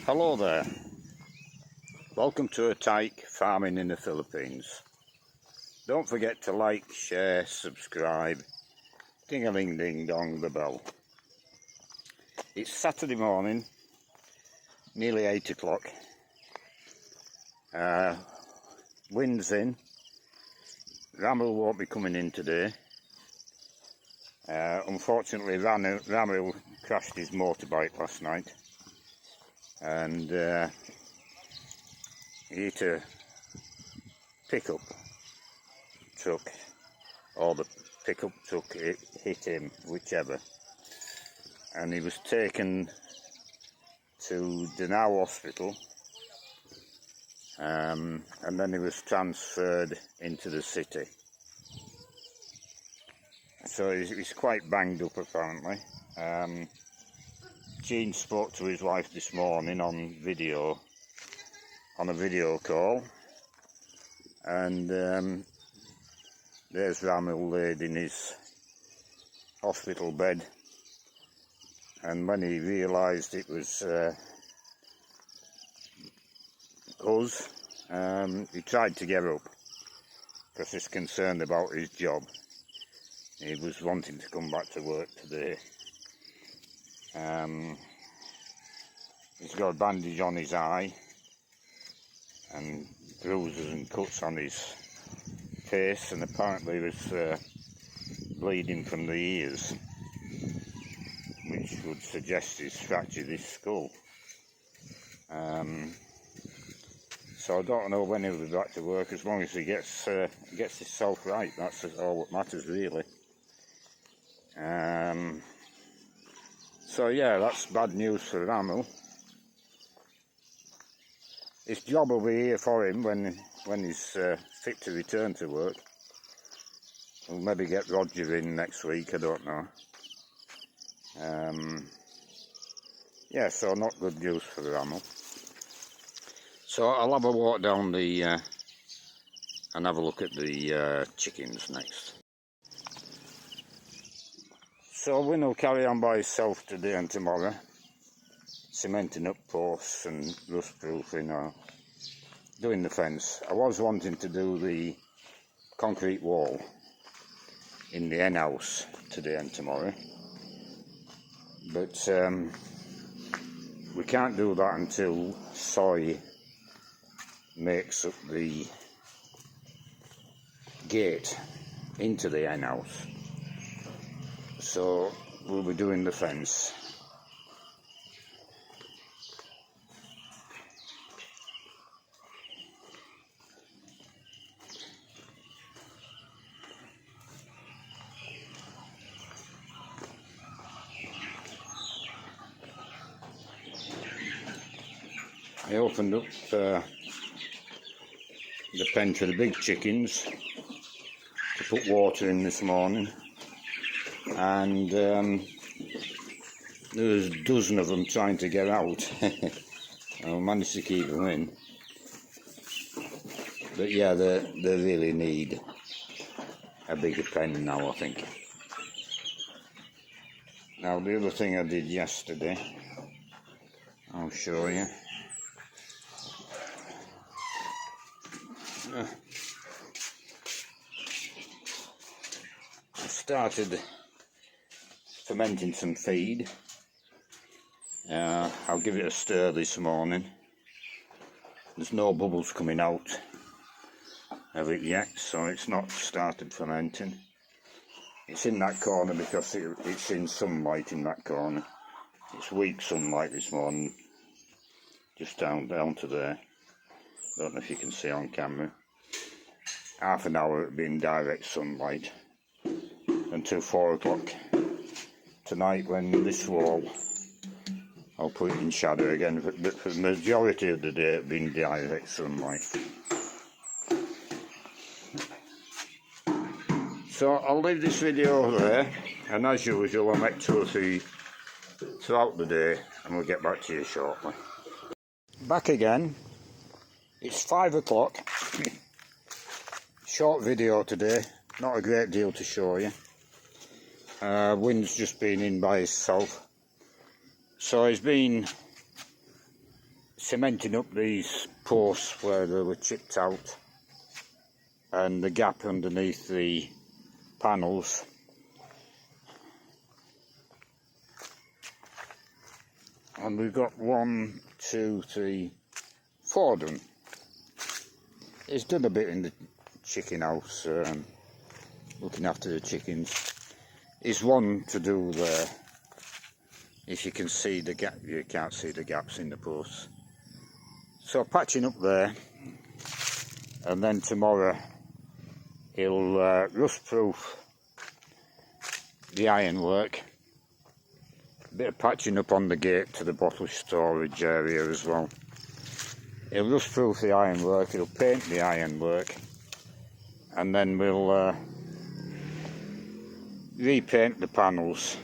Hello there, welcome to a tyke farming in the Philippines. Don't forget to like, share, subscribe, ding-a-ling-ding-dong the bell. It's Saturday morning, nearly 8 o'clock. Wind's in. Ramil won't be coming in today. Unfortunately, Ramil crashed his motorbike last night, and he hit a pickup truck, or the pickup truck hit him, whichever, and he was taken to Danao Hospital, and then he was transferred into the city. So he's quite banged up apparently. Gene spoke to his wife this morning on a video call, and there's Ramil laid in his hospital bed, and when he realised it was us, he tried to get up because he's concerned about his job. He was wanting to come back to work today. He's got a bandage on his eye and bruises and cuts on his face, and apparently was bleeding from the ears, which would suggest he's fractured his skull. So I don't know when he'll be back to work. As long as he gets himself right, that's all that matters really. So yeah, that's bad news for Ramil. His job will be here for him when he's fit to return to work. We'll maybe get Roger in next week, I don't know. Yeah, so not good news for Ramil. So I'll have a walk down the and have a look at the chickens next. So Win will carry on by himself today and tomorrow, cementing up posts and rust proofing or doing the fence. I was wanting to do the concrete wall in the hen house today and tomorrow, but we can't do that until soy makes up the gate into the hen house. So we'll be doing the fence. I opened up the pen for the big chickens to put water in this morning, and there's a dozen of them trying to get out. I managed to keep them in, but yeah, they really need a bigger pen now, I think. Now the other thing I did yesterday, I'll show you. I started fermenting some feed. I'll give it a stir this morning. There's no bubbles coming out of it yet, so it's not started fermenting. It's in that corner because it's in sunlight in that corner. It's weak sunlight this morning, just down to there. Don't know if you can see on camera. Half an hour it'll be in direct sunlight until 4 o'clock tonight, when this wall I'll put it in shadow again, but for the majority of the day it'll be in direct sunlight. So I'll leave this video there, and as usual I'll make 2 or 3 throughout the day, and we'll get back to you shortly. Back again. It's 5 o'clock. Short video today, not a great deal to show you. Wind's just been in by himself, so he's been cementing up these posts where they were chipped out and the gap underneath the panels. And we've got 1, 2, 3, 4 done. It's done a bit in the chicken house, looking after the chickens. There's one to do there. If you can see the gap, you can't see the gaps in the posts. So patching up there, and then tomorrow he'll rust-proof the ironwork. A bit of patching up on the gate to the bottle storage area as well. He'll rust-proof the ironwork, he'll paint the ironwork, and then we'll repaint the panels.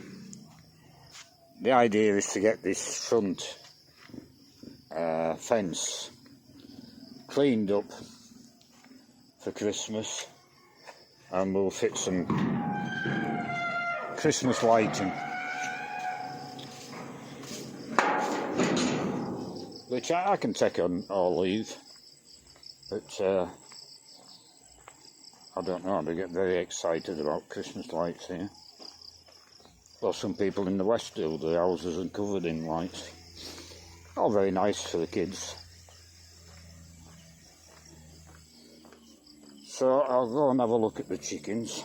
The idea is to get this front fence cleaned up for Christmas, and we'll fit some Christmas lighting, which I can take on or leave, but I don't know, they get very excited about Christmas lights here. Well, some people in the west do, the houses are covered in lights. All very nice for the kids. So I'll go and have a look at the chickens.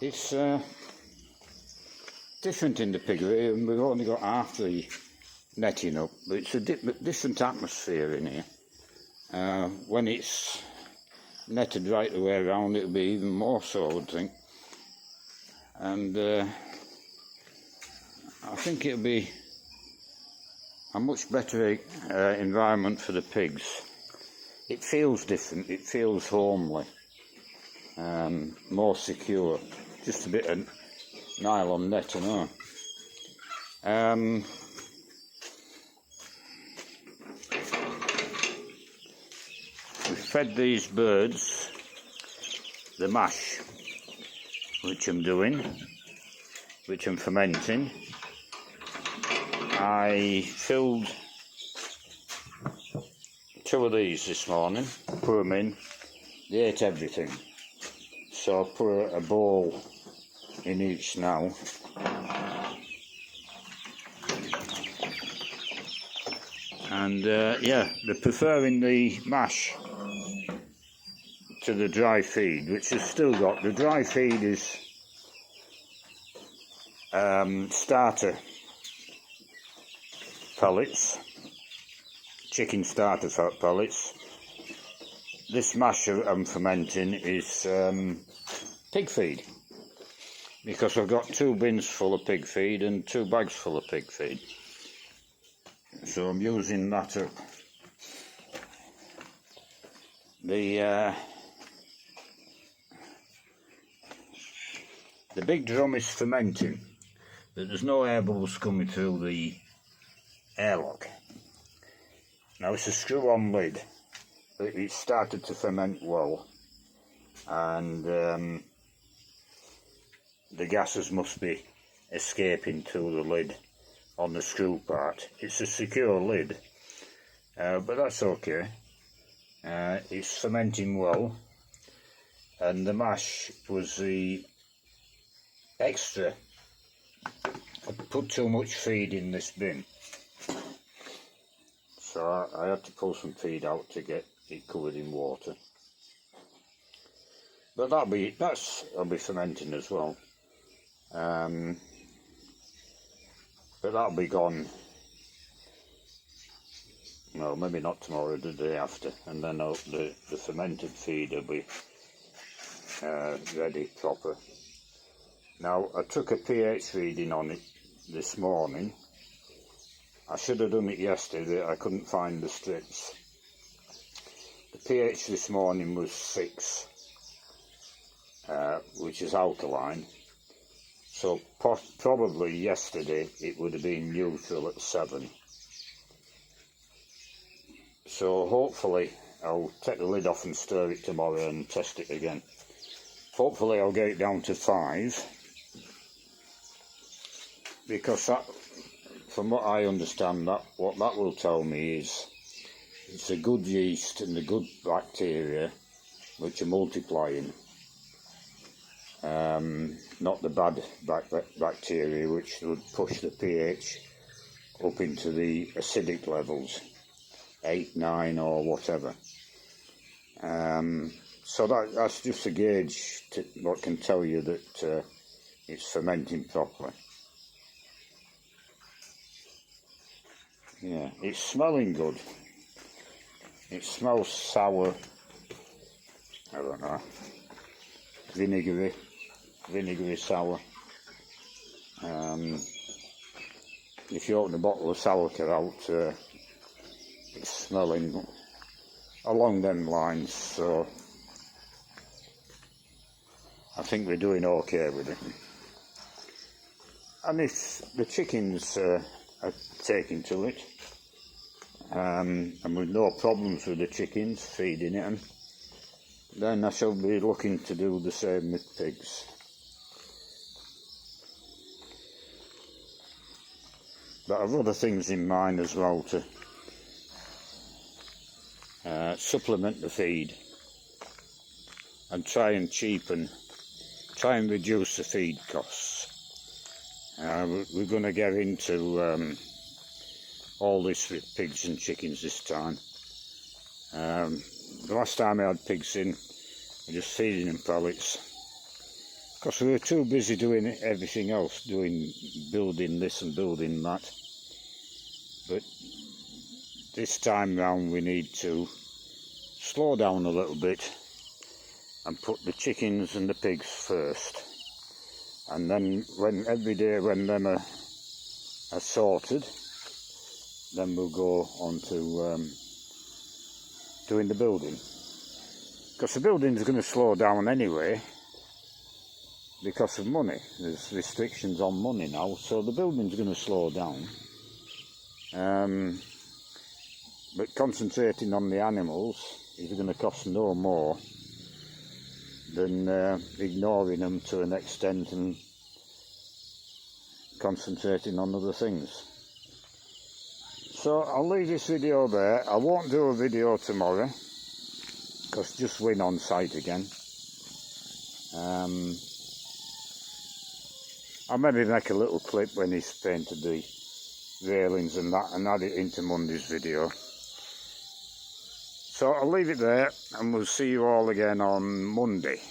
It's different in the piggery, and we've only got half the netting up, but it's a different atmosphere in here. When it's netted right the way around, it'll be even more so, I would think. And I think it'll be a much better environment for the pigs. It feels different, it feels homely, more secure. Just a bit of nylon netting on. We fed these birds the mash, which I'm doing, which I'm fermenting. I filled 2 of these this morning, put them in, they ate everything. So I'll put a bowl in each now. And yeah, they're preferring the mash to the dry feed, which has still got, the dry feed is starter pellets, chicken starter pellets. This mash I'm fermenting is pig feed, because I've got 2 bins full of pig feed and 2 bags full of pig feed, so I'm using that up. The big drum is fermenting, but there's no air bubbles coming through the airlock. Now it's a screw-on lid, but it started to ferment well, and the gases must be escaping through the lid on the screw part. It's a secure lid, but that's okay. It's fermenting well, and the mash was the extra. I put too much feed in this bin, so I had to pull some feed out to get it covered in water. But I'll be fermenting as well. But that'll be gone, well, maybe not tomorrow, the day after, and then the fermented feed will be ready proper. Now, I took a pH reading on it this morning. I should have done it yesterday, I couldn't find the strips. The pH this morning was 6, which is alkaline. So probably yesterday it would have been neutral at 7. So hopefully I'll take the lid off and stir it tomorrow and test it again. Hopefully I'll get it down to 5, because that, from what I understand, what that will tell me is it's a good yeast and the good bacteria which are multiplying, not the bad bacteria which would push the pH up into the acidic levels, 8, 9 or whatever. So that's just a gauge to what can tell you that it's fermenting properly. Yeah, it's smelling good. It smells sour, I don't know, vinegary sour. If you open a bottle of sauerkraut, it's smelling along them lines, so I think we're doing okay with it. And if the chickens are taking to it, and with no problems with the chickens feeding it, then I shall be looking to do the same with pigs. But I've other things in mind as well to supplement the feed and try and reduce the feed costs. We're going to get into all this with pigs and chickens this time. The last time I had pigs in, I was just feeding them pellets, because we were too busy doing everything else, building this and building that. But this time round we need to slow down a little bit and put the chickens and the pigs first, and then every day when them are sorted, then we'll go on to doing the building, because the building is going to slow down anyway because of money. There's restrictions on money now, so the building's going to slow down. But concentrating on the animals is going to cost no more than ignoring them to an extent and concentrating on other things. So I'll leave this video there. I won't do a video tomorrow because just went on site again. I'll maybe make a little clip when he's painted the railings and that, and add it into Monday's video. So I'll leave it there, and we'll see you all again on Monday.